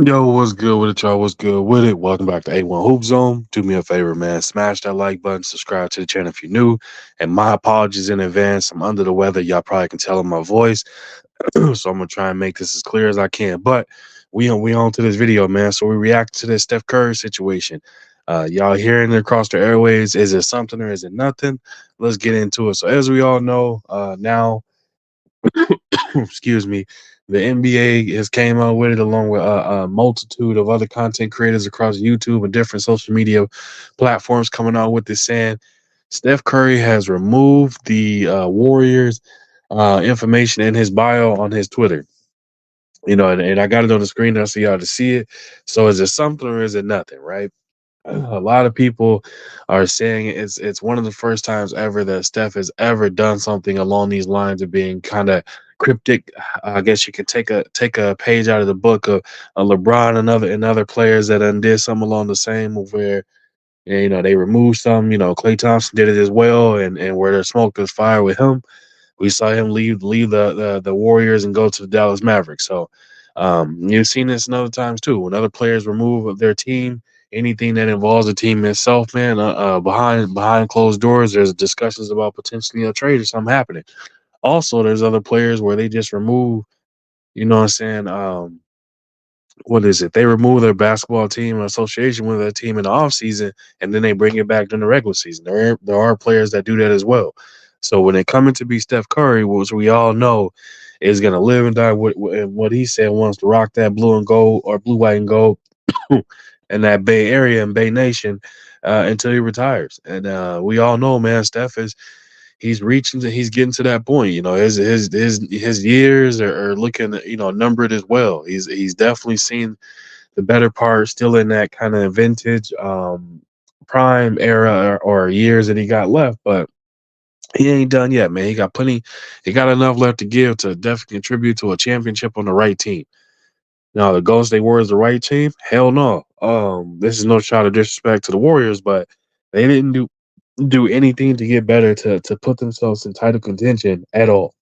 Yo, what's good with it, y'all? What's good with it? Welcome back to A1 Hoop Zone. Do me a favor, man. Smash that like button, subscribe to the channel if you're new. And my apologies in advance. I'm under the weather. Y'all probably can tell in my voice. So I'm gonna try and make this as clear as I can. But we on to this video, man. So we react to this Steph Curry situation. Y'all hearing it across the airways. Is it something or is it nothing? Let's get into it. So as we all know, now excuse me, the NBA has came out with it along with a multitude of other content creators across YouTube and different social media platforms coming out with this saying Steph Curry has removed the Warriors information in his bio on his Twitter. And I got it on the screen. I see y'all to see it. So is it something or is it nothing, right? A lot of people are saying it's one of the first times ever that Steph has ever done something along these lines of being kind of cryptic. I guess you could take a page out of the book of LeBron and other players that did something along the same where they removed some. Klay Thompson did it as well, and where there's smoke, there's fire with him. We saw him leave the Warriors and go to the Dallas Mavericks. So you've seen this in other times too. When other players remove their team, anything that involves the team itself, man, behind closed doors, there's discussions about potentially a trade or something happening. Also, there's other players where they just remove, what I'm saying, what is it? They remove their basketball team or association with their team in the off season, and then they bring it back during the regular season. There are players that do that as well. So when it coming to be Steph Curry, which we all know is gonna live and die with and what he said wants to rock that blue and gold or blue, white, and gold in that Bay Area and Bay Nation until he retires. And we all know, man, Steph is he's getting to that point. His years are looking numbered as well. He's definitely seen the better part, still in that kind of vintage prime era or years that he got left, but he ain't done yet, man. He got plenty. He got enough left to give to definitely contribute to a championship on the right team. Now, the Golden State Warriors, the right team? Hell no. This is no shot of disrespect to the Warriors, but they didn't do anything to get better to put themselves in title contention at all.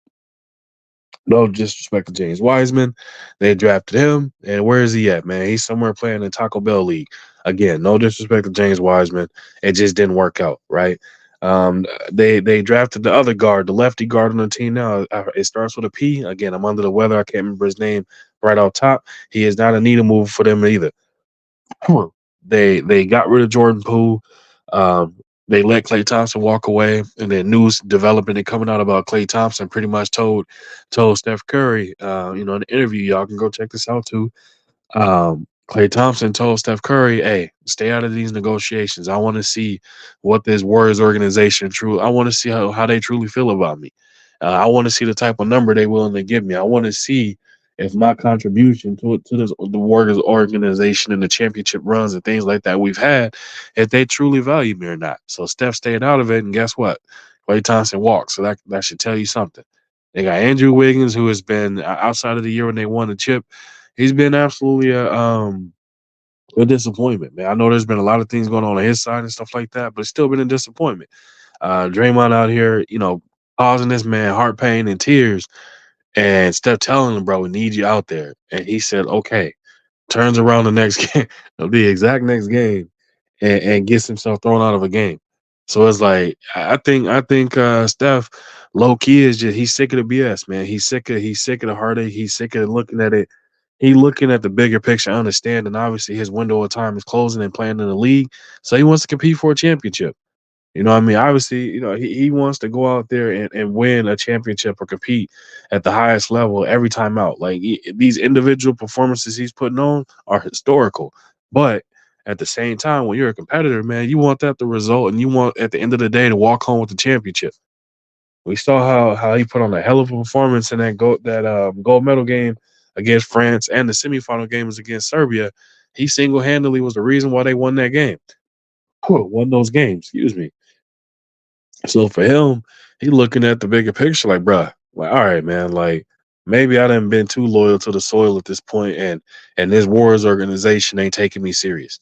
No disrespect to James Wiseman. They drafted him, and where is he at, man? He's somewhere playing in Taco Bell League. Again, no disrespect to James Wiseman. It just didn't work out, right? They drafted the other guard, the lefty guard on the team now. It starts with a P. Again, I'm under the weather. I can't remember his name right off top. He is not a needle mover for them either. They got rid of Jordan Poole. Um, they let Klay Thompson walk away, and then news developing and coming out about Klay Thompson pretty much told Steph Curry, in the interview, y'all can go check this out too. Klay Thompson told Steph Curry, "Hey, stay out of these negotiations. I want to see what this Warriors organization true. I want to see how they truly feel about me. I want to see the type of number they willing to give me. I want to see if my contribution to the Warriors organization and the championship runs and things like that we've had, if they truly value me or not." So Steph stayed out of it, and guess what? Klay Thompson walked. So that should tell you something. They got Andrew Wiggins, who has been outside of the year when they won the chip. He's been absolutely a disappointment, man. I know there's been a lot of things going on his side and stuff like that, but it's still been a disappointment. Draymond out here, causing this man heart pain and tears, and Steph telling him, "Bro, we need you out there." And he said, "Okay." Turns around the next game, the exact next game, and gets himself thrown out of a game. So it's like I think Steph low key is just he's sick of the BS, man. He's sick of the heartache. He's sick of looking at it. He looking at the bigger picture, understanding obviously his window of time is closing and playing in the league. So he wants to compete for a championship. You know what I mean? Obviously, he wants to go out there and win a championship or compete at the highest level every time out. Like these individual performances he's putting on are historical. But at the same time, when you're a competitor, man, you want that to result and you want at the end of the day to walk home with the championship. We saw how he put on a hell of a performance in that gold medal game against France and the semifinal game was against Serbia. He single handedly was the reason why they won that game. Won those games, excuse me. So for him, he looking at the bigger picture, like, bruh, like, all right, man, like maybe I done been too loyal to the soil at this point, and this Warriors organization ain't taking me serious,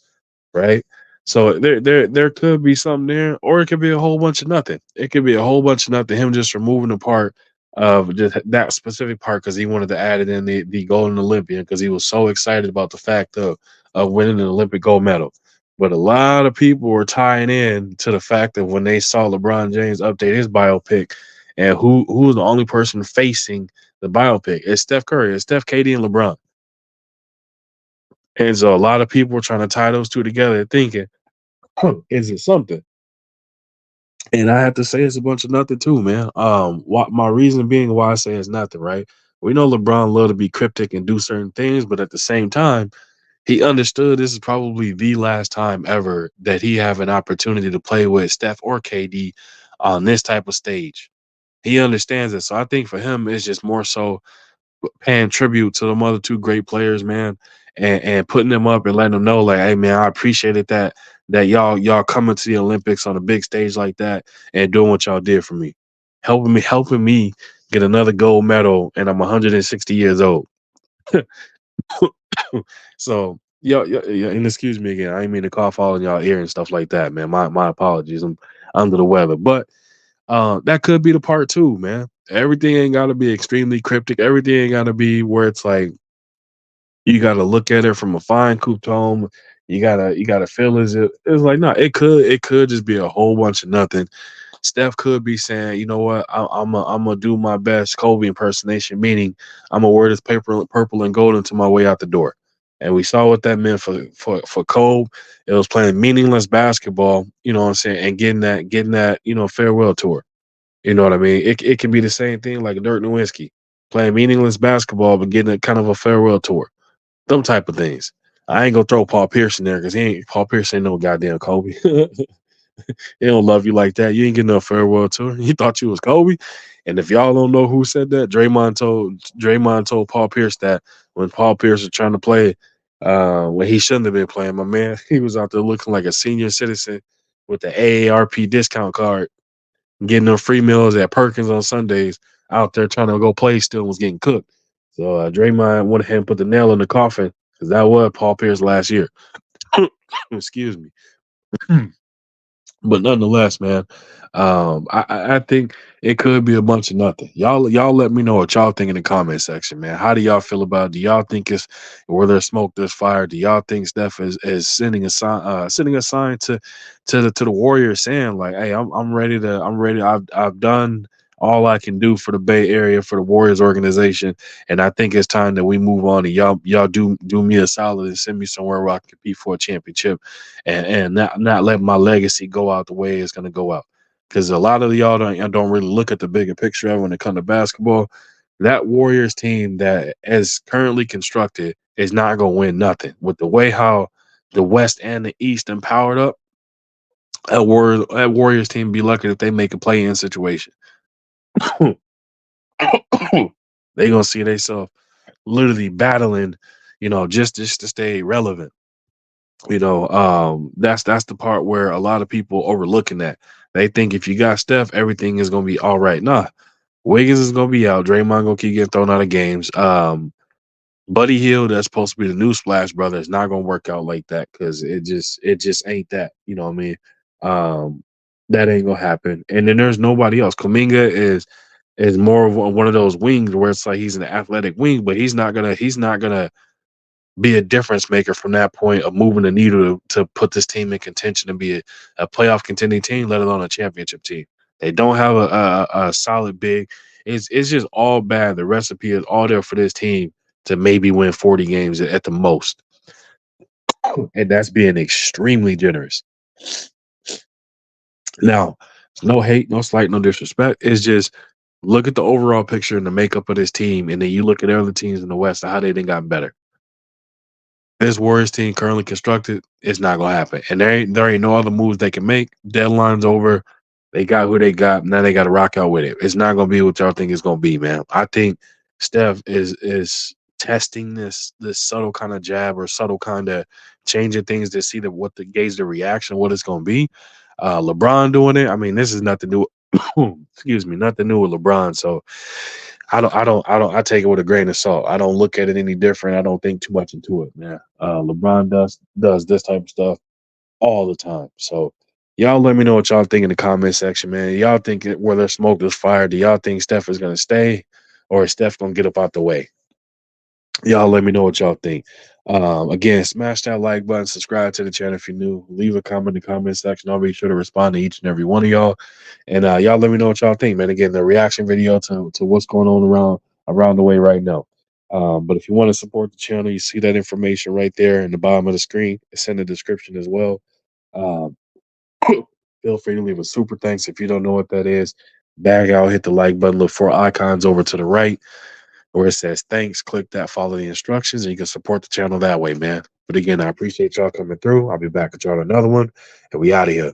right? So there could be something there, or it could be a whole bunch of nothing. It could be a whole bunch of nothing. Him just removing the part. of just that specific part because he wanted to add it in the Golden Olympian because he was so excited about the fact of winning an Olympic gold medal. But a lot of people were tying in to the fact that when they saw LeBron James update his biopic, and who was the only person facing the biopic? It's Steph Curry, it's Steph, KD, and LeBron. And so a lot of people were trying to tie those two together, thinking, is it something? And I have to say it's a bunch of nothing too, man. What my reason being why I say it's nothing, right? We know LeBron love to be cryptic and do certain things, but at the same time, he understood this is probably the last time ever that he have an opportunity to play with Steph or KD on this type of stage. He understands it. So I think for him, it's just more so paying tribute to them other two great players, man, and putting them up and letting them know, like, hey, man, I appreciated that y'all coming to the Olympics on a big stage like that and doing what y'all did for me, helping me get another gold medal, and I'm 160 years old. So, and excuse me again, I didn't mean to cough all in y'all ear and stuff like that, man. My apologies. I'm under the weather, but that could be the part too, man. Everything ain't got to be extremely cryptic. Everything ain't got to be where it's like you got to look at it from a fine coop tone. You gotta feel as if it's like no. It could just be a whole bunch of nothing. Steph could be saying, you know what, I'm gonna do my best Kobe impersonation, meaning I'm gonna wear this purple and gold into my way out the door. And we saw what that meant for Kobe. It was playing meaningless basketball, you know what I'm saying, and getting that farewell tour. You know what I mean? It can be the same thing like Dirk Nowitzki playing meaningless basketball but getting a kind of a farewell tour. Them type of things. I ain't gonna throw Paul Pierce in there because Paul Pierce ain't no goddamn Kobe. They don't love you like that. You ain't getting no farewell tour. He thought you was Kobe. And if y'all don't know who said that, Draymond told Paul Pierce that when Paul Pierce was trying to play when he shouldn't have been playing, my man. He was out there looking like a senior citizen with the AARP discount card, getting them free meals at Perkins on Sundays, out there trying to go play still was getting cooked. So Draymond went ahead and put the nail in the coffin because that was Paul Pierce last year. Excuse me. But nonetheless, man, I think it could be a bunch of nothing. Y'all let me know what y'all think in the comment section, man. How do y'all feel about it? Do y'all think it's where there's smoke, there's fire? Do y'all think Steph is sending a sign to the Warriors saying like, hey, I'm ready to I'm ready. I've done all I can do for the Bay Area for the Warriors organization, and I think it's time that we move on and y'all do me a solid and send me somewhere where I can compete for a championship and not let my legacy go out the way it's gonna go out. Because a lot of y'all don't really look at the bigger picture of when it comes to basketball. That Warriors team that is currently constructed is not gonna win nothing. With the way how the West and the East empowered up, that Warriors team be lucky if they make a play in situation. They gonna see themselves literally battling, just to stay relevant. That's the part where a lot of people overlooking that. They think if you got Steph, everything is gonna be all right. Nah, Wiggins is gonna be out. Draymond gonna keep getting thrown out of games. Buddy Hill, that's supposed to be the new Splash Brother, is not gonna work out like that because it just ain't that. You know what I mean? That ain't gonna happen. And then there's nobody else. Kaminga is more of one of those wings where it's like he's an athletic wing, but he's not gonna be a difference maker from that point of moving the needle to put this team in contention and be a playoff contending team, let alone a championship team. They don't have a solid big. It's just all bad. The recipe is all there for this team to maybe win 40 games at the most, and that's being extremely generous. Now, no hate, no slight, no disrespect. It's just look at the overall picture and the makeup of this team, and then you look at other teams in the West and how they done gotten better. This Warriors team currently constructed, it's not gonna happen. And there ain't no other moves they can make. Deadline's over. They got who they got. Now they got to rock out with it. It's not gonna be what y'all think it's gonna be, man. I think Steph is testing this subtle kind of jab or subtle kind of changing things to see what the gauge the reaction, what it's gonna be. LeBron doing it. I mean, this is nothing new. Excuse me, nothing new with LeBron. So I take it with a grain of salt. I don't look at it any different. I don't think too much into it, man. LeBron does this type of stuff all the time. So Y'all let me know what y'all think in the comment section, man. Y'all think where there's smoke, there's fire. Do y'all think Steph is gonna stay, or is Steph gonna get up out the way? Y'all let me know what y'all think. Again, smash that like button, subscribe to the channel if you're new, leave a comment in the comment section. I'll be sure to respond to each and every one of y'all. And y'all let me know what y'all think, man. Again, the reaction video to what's going on around the way right now. But if you want to support the channel, you see that information right there in the bottom of the screen. It's in the description as well. Um, Feel free to leave a super thanks if you don't know what that is. Bag out, hit the like button, look for icons over to the right where it says thanks. Click that, follow the instructions, and you can support the channel that way, man. But again, I appreciate y'all coming through. I'll be back with y'all another one, and we out of here.